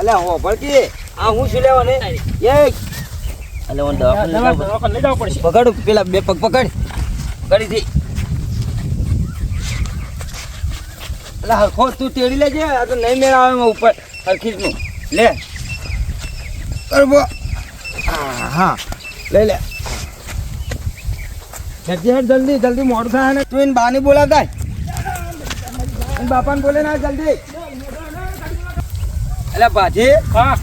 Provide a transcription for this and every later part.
અલ્યા હો ભડકી આ હું શું લેવા ને એ અલ્યા ઓન દવાખાને લઈ જવું પડશે. પકડ પેલા બે પગ પકડ ગડીથી. અલ્યા હરખો તું તેડી લેજે. આ તો નહીં મેળ આવે ઉપર હરખી નું લે કરબો. હા લઈ લે જલ્દી જલ્દી મોડું થાય ને તું એને બાને બોલાવતા બાપાને બોલે ના જલ્દી. એટલે પાછી હા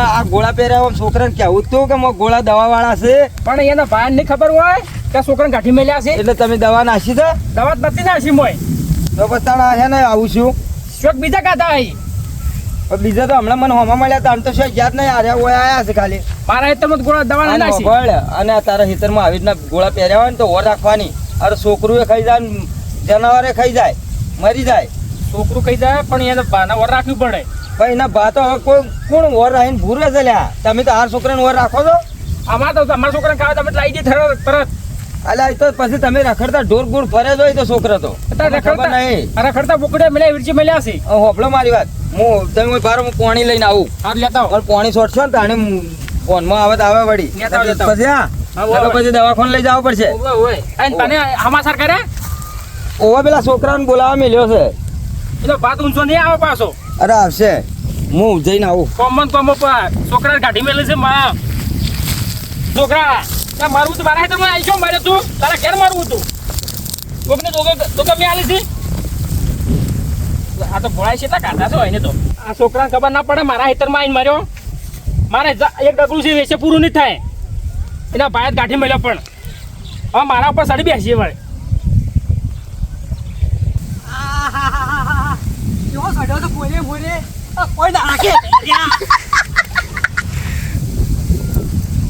આ ગોળા પહેર્યા છોકરાને કેવું તું કે ગોળા દવા વાળા છે પણ એના ભાઈ નહીં ખબર હોય કે છોકરાને ગાંઠી મેલ્યા છે એટલે તમે દવા નાખી છે દવા જ નથી નાખી મોય તો પછી તાણા છે ને આવું છું શોક બીજા કાતા આવી બીજા તો હમણાં મને હોમાં મળ્યા હતા આમ તો શું યાદ નહીં આર્યા ઓય આયા છે ખાલી મારા હેતરમાં ગોળા દવા ના નાખી અને તારા હિતરમાં આવી રીતના ગોળા પહેર્યા હોય ને તો ઓર રાખવાની. અરે છોકરું એ ખાઈ જાય જનાવરે ખાઈ જાય મરી જાય. છોકરું ખાઈ જાય પણ એને ભાના ઓર રાખવી પડે. ભાઈ એના ભા તો હવે કોઈ કોણ ઓર રાખીને ભૂરે છે લ્યા. તમે તો હાર છોકરાને ઓર રાખો છો. અમારા તો અમારા છોકરાને ખાવા તમે લાવી દે તરત. અલ્યા એ તો પછી તમે રખડતા ઢોર ગુડ ફરે જ હોય તો છોકરો તો રખડતા બોકડે મળ્યા વિરજી મળ્યા છે. હોપલો મારી વાત હું તમે બાર હું પાણી લઈને આવું. હાથ લેતા આવો. પાણી છોડશો ને તાણે ફોનમાં આવે તો આવે વળી પછી હા પછી દવાખાને લઈ જવું પડશે. તને હમાસાર કરે ઓવા પેલા છોકરાને બોલાવા મેલ્યો છે. એનો ભાત ઊંચો નહીં આવે પાછો. અરે આવશે હું જઈને આવું. કોમન છોકરા ગાડી મેલે છે મારા છોકરા મારવું તું મારા હેઠળ આવી છો મારે તું તારા ઘેર મારવું તું કોકને તો ગમે આલી છે. આ તો ભોળાય છે એટલા કાઢા છો એને તો આ છોકરાને ખબર ના પડે મારા હેતરમાં આવીને માર્યો. મારે એક ડગલું છે વેચે પૂરું નહીં થાય એના ભાઈ જ ગાંઠી મળ્યો પણ હવે મારા ઉપર સાડી બેસી વળે.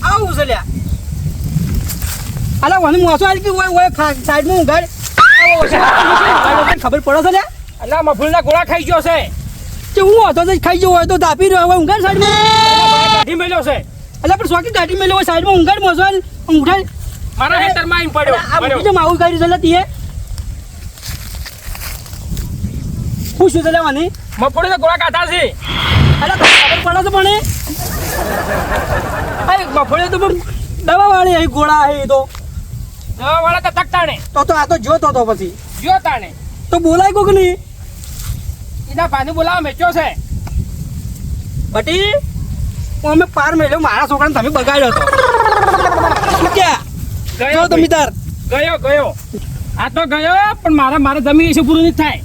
આવું છે લ્યા. અલા મને મોસો આવી ગઈ હોય સાઈડમાં ઊંઘાડ ખબર પડે છે લ્યા. અલા મફૂલના ગોળા ખાઈ ગયો છે. કે હું હતો તો ખાઈ ગયો હોય તો દાપી રહ્યો હોય ઊંઘાડ સાઈડમાં ગાંઠી મળ્યો છે. અલા પણ સ્વાકી ગાડી મેલ્યો હોય સાઈડમાં ઊંઘાડ મોસો ઊંઘાડ મારા હેતરમાં આવીને પડ્યો. આ બધી જેમ આવું કરી છે તીએ હું શું છે લેવાની મફૂલના ગોળા કાઢા છે. અલા ખબર પડે છે પણ અરે મફળે તો પણ દવા વાળી અહીં ગોળા અહીં તો દવા વાળા તો તકતાણે તો આ તો જોતો તો પછી જો તાણે તો બોલાય કોક નહીં એના પાણી બોલાવા મેચ્યો છે. બટી અમે પાર મેળ્યો મારા છોકરાને તમે બગાડ્યો હતો શું ક્યાં ગયો તમે તાર ગયો આ તો ગયો પણ મારા જમીન વિશે પૂરું નહીં થાય.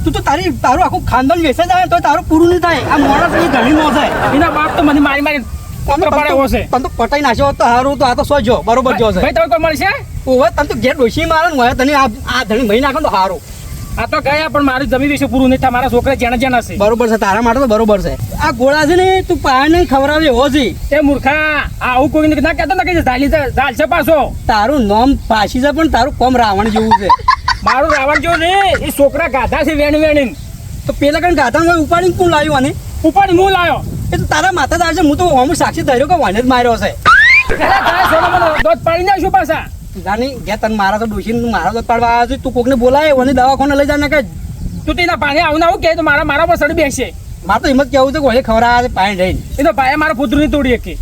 તું તો તારું આખું ખાનદાન વેસે જાય તો તારું પૂરું નહીં થાય. આ મોણસ ની ઘણી નો થાય એના બાપ તો મને મારી પણ તો પટાઈ નાખ્યો તો હારું તો આ તો સોજો બરોબર જો છે ભાઈ તમે કોઈ મળશે ઓવે તમે તો ઘેર ડોસી મારે ને તને આ ધણી ભાઈ નાખો તો હારું. આ તો ગયા પણ મારી જમીન વિશે પૂરું નહીં થાય. મારા છોકરા જેના છે બરોબર છે તારા માટે તો બરોબર છે. આ ગોળા છે ને તું પાણી ખવડાવે એવો છે એ મૂર્ખા આવું કોઈ ના કહેતો ને કે ઝાલ છે પાછો. તારું નામ પાછી છે પણ તારું કોમ રાવણ જેવું છે. મારું રાવણ જેવું ને એ છોકરા ગાધા છે વેણી તો પેલા કઈ ગાધા ઉપાડીને કોણ લાવ્યું આને ઉપાડી હું લાવ્યો એ તો તારા માથા દાર છે. હું તો હું સાક્ષી ધર્યો કે વાને જ માર્યો છે. દોધ પાડી નાખશું પાછા જાની ગયા તને મારા તો ડોસી મારા દોધ પાડવા આવ્યો છે. તું કોકને બોલાય ઓની દવાખાને લઈ જા ને કે તું તેના પાણી આવું ના આવું કે તો મારા પર સડી બેસશે. મારે તો હિંમત કેવું છે કે ખવડાવે છે પાણી રહીને એ તો ભાઈ મારા પુત્ર ની તોડી કે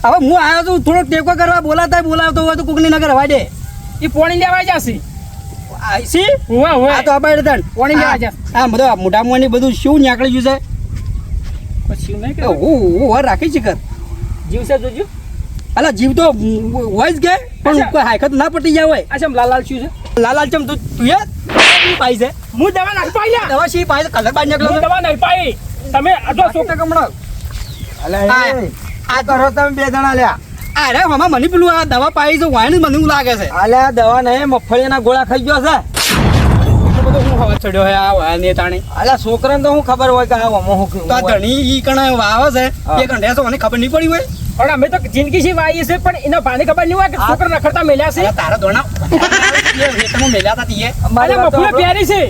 હવે હું આવ્યો છું થોડો ટેકો કરવા બોલાવતો હોય તો કોકની નગર હવા દે એ પોણી લેવા જશે. આઈસી હુવા આ તો અબાઈ તન પોણી લેવા જા. આ બધું મોઢા મોની બધું શું નીકળી ગયું છે પછી નહીં કે હું રાખી છે કર જીવ છે જોજો. અલા જીવ તો હોય જ કે પણ કોઈ હાયખત ના પટી જાય હોય. આ ચમ લાલ શું છે લાલ ચમ તું પાઈ છે હું દવા નાખ પાઈ લ્યા દવા શી પાઈ કલર બાજ નીકળો હું દવા નહીં પાઈ તમે જો છોકરા કમણો અલ્યા આ કરો તમે બે જણા લ્યા. અરે મામા મને પેલું આ દવા પાઈ છે વાયને મને એવું લાગે છે. અલ્યા દવા નહીં મગફળીના ગોળા ખાઈ ગયો છે. બધું હું હવા ચડ્યો હે આ વાયને તાણી. અલ્યા છોકરાને તો હું ખબર હોય કે આ હું તો આ ધણી ઈ કણ વાવે છે એ કણ રહેશો મને ખબર નહીં પડી હોય. પણ અમે તો જિંદગી થી વાઈએ છે પણ એના પાણી ખબર નહીં હોય કે છોકરા નખરતા મેલ્યા છે. તારા ધોણા વેતમાં મેલ્યા હતા તીએ અરે મફુલે પ્યારી છે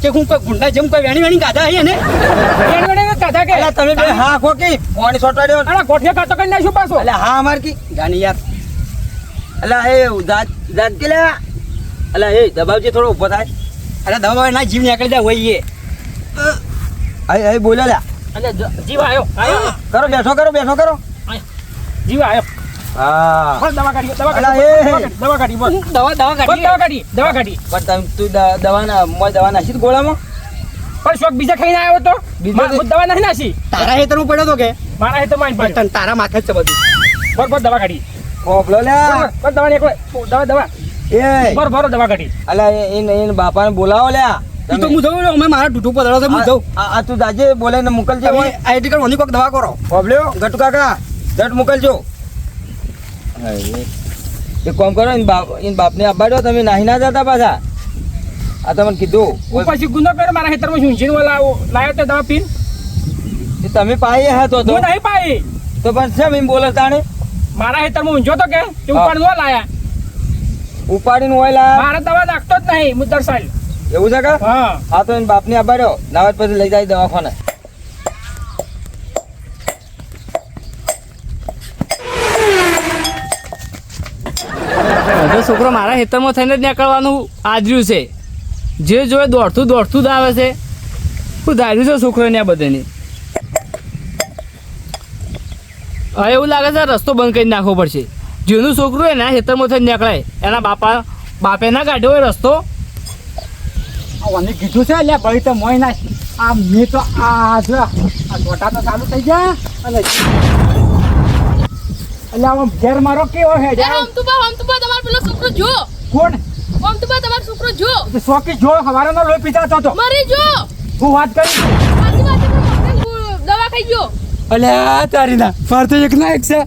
કે હું કોઈ ગુંડા જેમ કોઈ વેણી ગાધા હે ને વેણી કાઢા કે અલ્યા તમે બે હા ખો કે પાણી છોટાડ્યો. અરે ગોઠિયા કાતો કરી નાખ્યું પાછો. અલ્યા હા અમાર કી ગાની યાર અલ્યા એ દાદ કે લ્યા. અલ્યા એ દબાવજે થોડો ઊભો થાય. અરે દવા ના જીવ નીકળી જાય હોય એ બોલ્યા લ્યા અલે જીવ આવ્યો આવ્યો કરો બેઠો કરો જીવ આવ્યો હા બસ દવા કાઢી અલા, એ. દવા કાઢી બસ દવા કાઢી દવા કાઢી પણ તમે તું દવા નાખી તી ગોળામાં પણ શોક બીજા ખાઈને આવ્યો તો બીજો હું દવા નહીં નાસી તારા હેતરમાં પડ્યો તો કે મારા હેતર માં પડ્યો તને તારા માથે જ છે બધું બસ દવા કાઢી ઓપલો લ્યા બસ દવા ને દવા એ ભરો દવા કાઢી અલા એને બાપાને બોલાવો લ્યા તું તો હું જઉં અમે મારા ટૂટું પધરાવો છે હું જઉં આ તું દાજે બોલાઈને મોકલજે તમે આઈટી કાર્ડ મને કોઈક દવા કરો ઓપલ્યો ગટુ કાકા જટ મોકલજો એ કોમ કરો એને બાપને આબાડ્યો તમે નાહી ના જતા પાછા આ તમને કીધું પછી ગુનો કર્યો મારા હેતરમાં ઝૂંઝીને લાવ્યો તે દવા પીન એ તમે પાયે હતો તો હું નહીં પાઈ તો પણ છે એમ બોલે તાણે મારા હેતરમાં ઊંઝો તો કે ઉપર નો લાયા ઉપાડીને હોય લા મારા દવા નાખતો જ નહીં મુદ્દર સાલ એવું છે કા હા આ તો એને બાપને આબાડ્યો નાવત પછી લઈ જાય દવાખાને બધો છોકરો મારા ખેતરમાં થઈને જ નીકળવાનું આજર્યું છે જે જોયે દોડતું જ આવે છે હું ધાર્યું છે છોકરોને આ બધાને હવે એવું લાગે છે રસ્તો બંધ કરી નાખવો પડશે જેનું છોકરું હોય ને આ ખેતરમાં થઈને નીકળાય એના બાપે ના કાઢ્યો હોય રસ્તો મને કીધું છે એટલે ભાઈ તો મોય ના આ મેં તો આ જો આ ગોટા તો ચાલુ થઈ ગયા અને એટલે આમ ઘેર મારો કેવો હે હમ તું તમારો પેલો છોકરો જો કોણ હમ તું તમારો છોકરો જો શોકી જો હવારનો લોહી પીતા હતો મરી જો હું વાત કરી આદિવાસી દવા ખાઈ ગયો અલ્યા તારી ના માર તો એક ના એક છે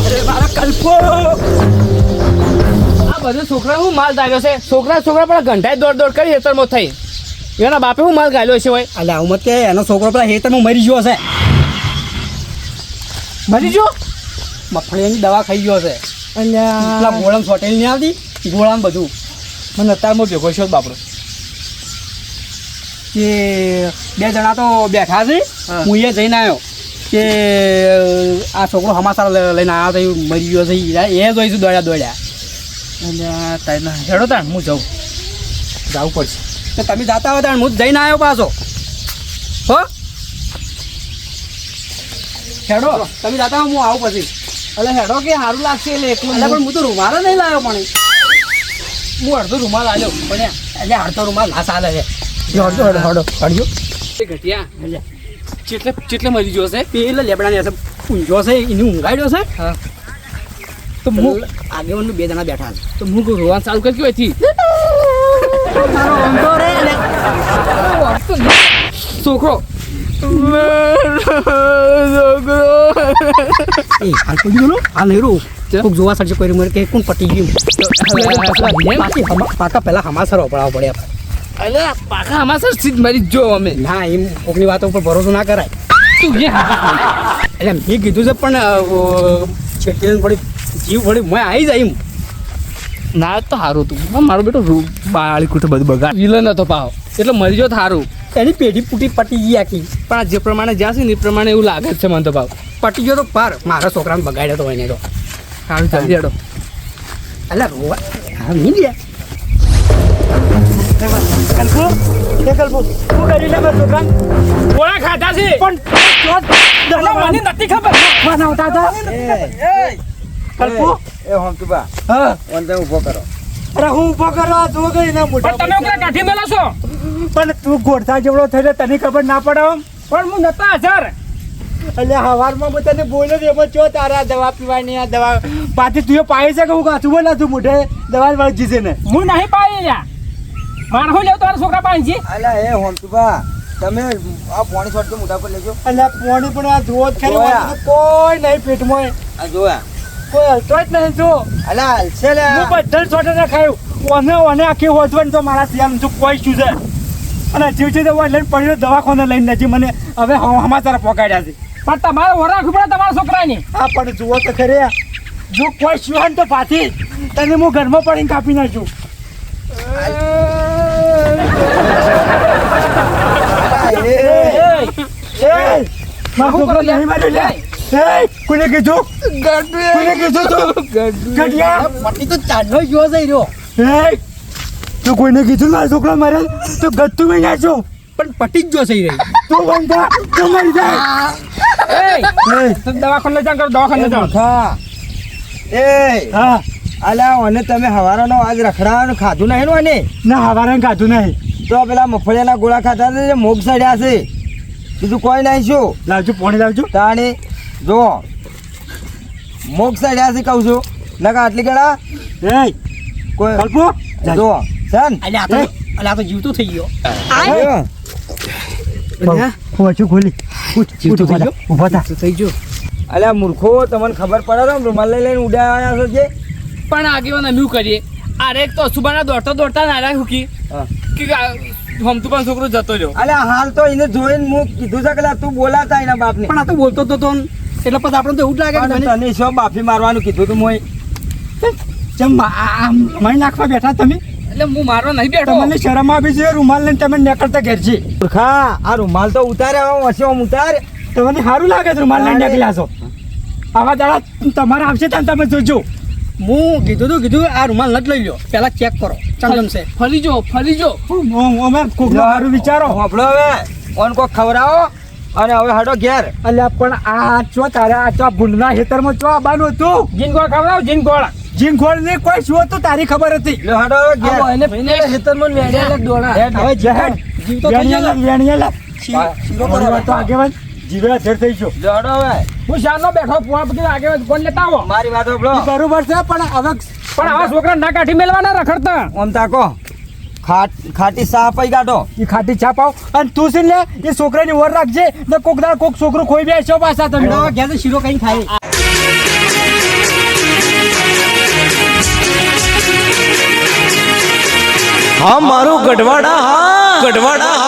અરે મારા કલ્પો આ બધું છોકરા હું માલ ધાર્યો છે છોકરા પણ ઘંટાએ દોડ કરી ખેતરમાં થઈ એના બાપે હું માલ ગાલ્યો છે હોય અલ્યા હું મત કે એનો છોકરો પેલા હેતરમાં મરી ગયો છે મરી જો મગફળીની દવા ખાઈ ગયો છે અલ્યા પેલા ગોળામ સોટેલ નહીં આવતી ગોળામ બધું મને અત્યારમાં ભેગો છો બાપડો કે બે જણા તો બેઠા છે હા. હું એ જઈને આવ્યો કે આ છોકરો સમાચાર લઈને આવ્યો તો મરી ગયો છે એ જોઈશું દોડ્યા અલ્યા તારી હેડો તાણ હું જાઉં જવું પડશે તો તમે જાતા હોય તાણ હું જઈને આવ્યો પાછો હો હેડો તમે જાતા હો હું આવું પછી એટલે હેડો કે સારું લાગશે એટલે એકલું એટલે પણ હું તો રૂમાલ નહીં લાવ્યો પણ હું અડધો રૂમાલ આવ્યો પણ એટલે અડધો રૂમાલ ના ચાલે છે હડજો એ ઘટિયા ચેટલે મરી ગયો છે પેલા લેબડાની હશે ઊંઝો છે એની ઊંઘાડ્યો છે હા તો હું આગેવાનનું બે જણા બેઠા છે તો હું રોવાનું ચાલુ કરી હતી મારો અંધો રે એટલે છોકરો એ હાલ પડી ગયો હાલ નહીં રહું કોઈક જોવા સડશે કોઈ મરે કે કોણ પટી ગયું પાકા પહેલા હમાસર પડાવવા પડે આપણે અલે પાકા આમાં સર સીધ મરી જ જો અમે ના એમ કોકની વાતો ઉપર ભરોસો ના કરાય તું જે એટલે મેં કીધું છે પણ છેટી પડી જીવ પડી મેં આવી જાય એમ ના તો સારું તું મારો બેટો બાળી કુઠે બધું બગાડ વિલન હતો પાવ એટલે મરી જો સારું એની પેઢી પૂટી પટી ગઈ આખી પણ આ જે પ્રમાણે જ્યાં છે ને એ પ્રમાણે એવું લાગે જ છે મને તો ભાવ પટી ગયો તો પાર મારા છોકરાને બગાડ્યો તો એને તો સારું જલ્દી હેડો એટલે રોવા હા નહીં લે કોણા ખાધા છે પણ મને નથી ખબર કલ્પો એ હોમતુબા હા ઓન ઉભો કરો અરે હું ઉભો કરવા જો ગઈ ને પણ તમે ઓલા કાઠી મેલા છો પણ તું ગોળતા જેવડો થઈને તને ખબર ના પડે આમ પણ હું નતા હાજર એટલે હવારમાં હું તને બોલ્યો ને એમાં ચો તારા દવા પીવાની આ દવા પાછી તું એ પાઈ છે કે હું કાચું બોલા તું મોઢે દવા વળગી છે ને હું નહીં પાઈ લ્યા માર હું લેવ તારા છોકરા પાઈ છે અલા એ હોમતુબા તમે આ પાણી છોડ કે મોઢા પર લેજો એટલે પોણી પણ આ જુઓ જ ખરી જોયા. વાત તો કોઈ નહીં પેટમાં આ જોયા કોઈ હલતો જ નહીં જો અલા હાલશે લે હું બધા છોટે ખાયું ઓને આખી હોજવાની તો મારા સિયામ જો કોઈ શું છે અને જીવ છે તો લઈને પડ્યો દવાખાને લઈને નથી મને હવે સમાચાર પહોંચાડ્યા છે પણ તમારે વરા ખબર તમારા છોકરાની હા પણ જુઓ તો ખરે જો કોઈ શું હોય ને તો પાછી તને હું ઘરમાં પડીને કાપી નાખું મારો છોકરો નહીં માર્યો લે કોને કીધું કોને કીધું તું ગઢિયા પટી તો ચાંદલો જોવા જઈ રહ્યો તો કોઈને કીધું મારા છોકરા મારે તો ગત્તું મેં નાખ્યો પણ પટી જ જોશે રહી તું બંધા તું મરી જાય તો દવાખાને લઈ જાઓ કરો દવાખાને લઈ જાઓ મૂર્ખા. એ હા અલ્યા ઓને તમે હવારનો આજ રખડાવાનું ખાધું નહીં ને ઓને? ના હવારે ખાધું નહીં તો પેલા મફળિયાના ગોળા ખાધા હતા જે મોગ સડ્યા છે બીજું કોઈ નહીં શું લાવજો પાણી લાવજો તાણી જો મોગ સડ્યા છે કહું છું નકા આટલી ગળા એ કોઈ કલ્પો જો સન અલ્યા તો જીવતો થઈ ગયો ઓછું ખોલી જીવતો થઈ ગયો? ઉભા થા થઈ ગયો અલ્યા મૂર્ખો તમને ખબર પડે તો રૂમાલ લઈ લઈને ઉડાવ્યા છો જે પણ આગેવાન અમે શું કરીએ અરે એક તો સુબાના દોડતા દોડતા નારા હુકી હા. કે હમ તો પણ છોકરો જતો રહ્યો અલ્યા હાલ તો એને જોઈને હું કીધું છે કે લા તું બોલાતા એના બાપને પણ આ તો બોલતો તો એટલે પછી આપણે તો એવું જ લાગે કે અને તને શું બાફી મારવાનું કીધું તું મોય ચમ મારી નાખવા બેઠા તમે એટલે હું મારવા નહીં બેઠો તમને શરમ આવી છે રૂમાલ લઈને તમે નીકળતા ઘેર છે મૂર્ખા આ રૂમાલ તો ઉતારે હવે વચ્ચે આમ ઉતાર તમને સારું લાગે છે રૂમાલ લઈને નીકળ્યા છો આવા દાડા તમારે આવશે ત્યાં તમે જોજો હું કીધું આ રૂમાલ નથી લઈ લ્યો પહેલા ચેક કરો ચંદન છે ફરી જો અમે કોકનું સારું વિચારો હોભળો હવે ઓન કોક ખવડાવો અને હવે હડો ઘેર અલ્યા પણ આ ચો તારે આ ચો ભૂંડના ખેતરમાં ચો આવવાનું હતું જીન ગોળ ખવડાવો જીન ગોળ જીન ખોળ ને કોઈ શું હતું તારી ખબર હતી લે હડો હવે ઘેર ખેતરમાં હેડ. હવે જહેડ જીવતો થઈ ગયો. વેણિયાલા તો આગેવાન જીવે અધેર થઈ ગયો લે હડો હવે હું શાનનો બેઠો પૂરા બધી આગે કોણ લેતા આવો મારી વાત હોભળો બરોબર છે પણ હવે પણ આવા છોકરા ના કાઢી મેલવાના રખડતા ઓમ તાકો ખાટી સા પૈ કાઢો એ ખાટી ચા પાવ અને તું છે ને એ છોકરાની ઓર રાખજે ને કોક દાડ કોક છોકરો ખોઈ બેસો પાછા તમે ઘેર શીરો કઈ ખાય હા મારું ગઢવાડા હા ગઢવાડા